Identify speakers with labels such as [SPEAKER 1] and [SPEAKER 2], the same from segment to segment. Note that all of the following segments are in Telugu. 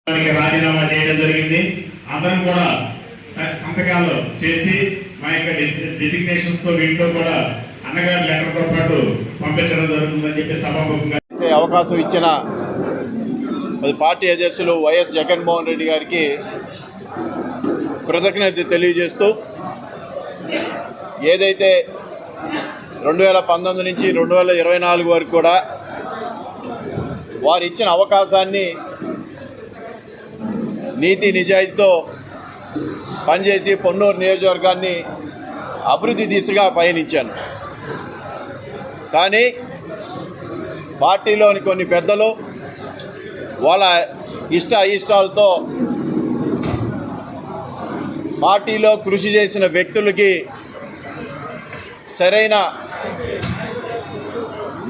[SPEAKER 1] రాజీనామా చేయడం జరిగింది. అందరం కూడా సంతకాలు చేసి మా యొక్క డిజిగ్నేషన్స్ తో వీటితో కూడా అన్నగారి లెటర్తో పాటు పంపించడం జరుగుతుందని చెప్పి సభాముఖంగా
[SPEAKER 2] అవకాశం ఇచ్చిన పార్టీ అధ్యక్షులు వైఎస్ జగన్మోహన్ రెడ్డి గారికి కృతజ్ఞత తెలియజేస్తూ, ఏదైతే 2019 నుంచి 2024 వరకు కూడా వారు ఇచ్చిన అవకాశాన్ని నీతి నిజాయితీతో పనిచేసి పొన్నూరు నియోజకవర్గాన్ని అభివృద్ధి దిశగా పయనించాను. కానీ పార్టీలోని కొన్ని పెద్దలు వాళ్ళ అయిష్టాలతో పార్టీలో కృషి చేసిన వ్యక్తులకి సరైన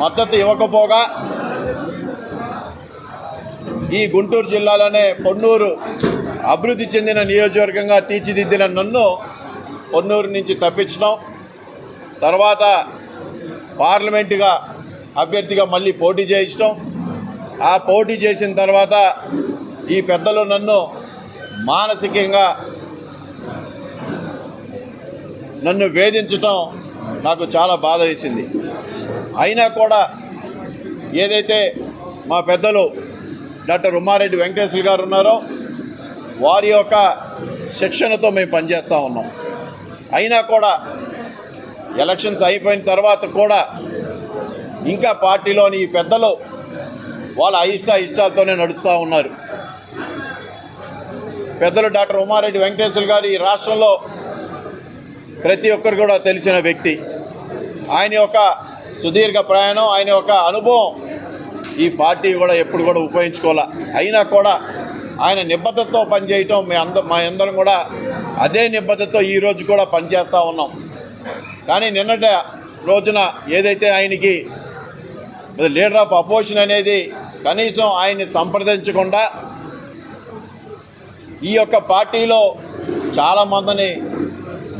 [SPEAKER 2] మద్దతు ఇవ్వకపోగా ఈ గుంటూరు జిల్లాలోనే పొన్నూరు అభివృద్ధి చెందిన నియోజకవర్గంగా తీర్చిదిద్దిన నన్ను పొన్నూరు నుంచి తప్పించడం, తర్వాత పార్లమెంటుగా అభ్యర్థిగా మళ్ళీ పోటీ చేయించడం, ఆ పోటీ చేసిన తర్వాత ఈ పెద్దలు నన్ను మానసికంగా నన్ను వేధించడం నాకు చాలా బాధ వేసింది. అయినా కూడా ఏదైతే మా పెద్దలు డాక్టర్ ఉమ్మారెడ్డి వెంకటేశ్వర గారు ఉన్నారో వారి యొక్క శిక్షణతో మేము పనిచేస్తూ ఉన్నాం. అయినా కూడా ఎలక్షన్స్ అయిపోయిన తర్వాత కూడా ఇంకా పార్టీలోని ఈ పెద్దలు వాళ్ళ ఇష్టాలతోనే నడుస్తూ ఉన్నారు. పెద్దలు డాక్టర్ ఉమ్మారెడ్డి వెంకటేశ్వర గారు ఈ రాష్ట్రంలో ప్రతి ఒక్కరు కూడా తెలిసిన వ్యక్తి. ఆయన యొక్క సుదీర్ఘ ప్రయాణం, ఆయన యొక్క అనుభవం ఈ పార్టీ కూడా ఎప్పుడు కూడా ఉపయోగించుకోవాలా. అయినా కూడా ఆయన నిబద్ధతతో పనిచేయటం మా అందరం కూడా అదే నిబద్ధతతో ఈరోజు కూడా పనిచేస్తూ ఉన్నాం. కానీ నిన్నటి రోజున ఏదైతే ఆయనకి లీడర్ ఆఫ్ అపోజిషన్ అనేది కనీసం ఆయన్ని సంప్రదించకుండా ఈ యొక్క పార్టీలో చాలామందిని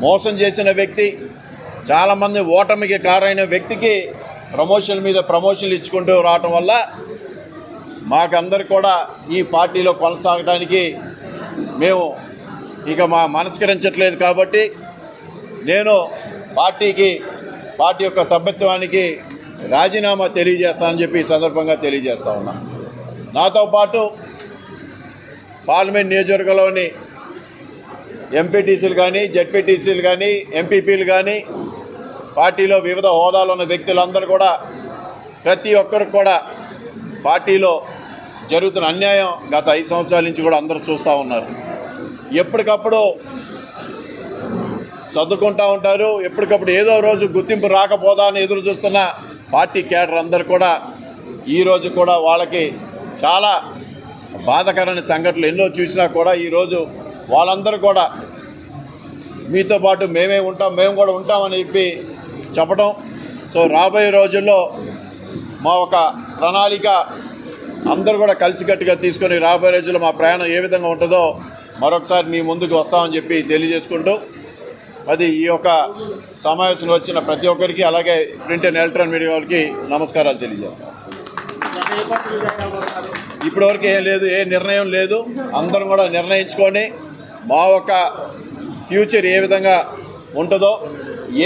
[SPEAKER 2] మోసం చేసిన వ్యక్తి, చాలామంది ఓటమికి కారైన వ్యక్తికి ప్రమోషన్ మీద ప్రమోషన్లు ఇచ్చుకుంటూ రావటం వల్ల మాకందరు కూడా ఈ పార్టీలో కొనసాగడానికి మేము ఇక మనస్కరించట్లేదు. కాబట్టి నేను పార్టీ యొక్క సభ్యత్వానికి రాజీనామా తెలియజేస్తానని చెప్పి ఈ సందర్భంగా తెలియజేస్తా ఉన్నా. నాతో పాటు పార్లమెంట్ నియోజకవర్గంలోని ఎంపీటీసీలు కానీ, జెడ్పీటీసీలు కానీ, ఎంపీపీలు కానీ, పార్టీలో వివిధ హోదాలో ఉన్న వ్యక్తులందరూ కూడా ప్రతి ఒక్కరు కూడా పార్టీలో జరుగుతున్న అన్యాయం గత 5 సంవత్సరాల నుంచి కూడా అందరూ చూస్తూ ఉన్నారు. ఎప్పటికప్పుడు సర్దుకుంటూ ఉంటారు. ఎప్పటికప్పుడు ఏదో రోజు గుర్తింపు రాకపోదా అని ఎదురు చూస్తున్న పార్టీ క్యాడర్ అందరూ కూడా ఈరోజు కూడా వాళ్ళకి చాలా బాధాకరమైన సంఘటనలు ఎన్నో చూసినా కూడా ఈరోజు వాళ్ళందరూ కూడా మీతో పాటు మేము కూడా ఉంటామని చెప్పడం. సో రాబోయే రోజుల్లో మా ఒక ప్రణాళిక అందరూ కూడా కలిసికట్టుగా తీసుకొని రాబోయే రోజుల్లో మా ప్రయాణం ఏ విధంగా ఉంటుందో మరొకసారి మీ ముందుకు వస్తామని చెప్పి తెలియజేసుకుంటూ, అది ఈ యొక్క సమావేశంలో వచ్చిన ప్రతి ఒక్కరికి, అలాగే ప్రింట్ అండ్ ఎలక్ట్రానిక్ మీడియా వాళ్ళకి నమస్కారాలు తెలియజేస్తాం. ఇప్పటివరకు ఏం లేదు, ఏ నిర్ణయం లేదు. అందరం కూడా నిర్ణయించుకొని మా యొక్క ఫ్యూచర్ ఏ విధంగా ఉంటుందో,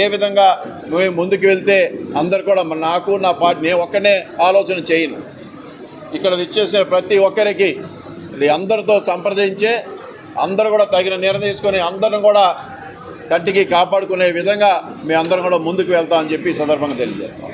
[SPEAKER 2] ఏ విధంగా మేము ముందుకు వెళ్తే అందరు కూడా నాకు నా పార్టీ నేను ఒక్కనే ఆలోచన చేయను. ఇక్కడ విచ్చేసిన ప్రతి ఒక్కరికి అందరితో సంప్రదించే అందరూ కూడా తగిన నిర్ణయం తీసుకొని అందరం కూడా కంటికి కాపాడుకునే విధంగా మేము అందరం కూడా ముందుకు వెళ్తామని చెప్పి ఈ సందర్భంగా తెలియజేస్తాం.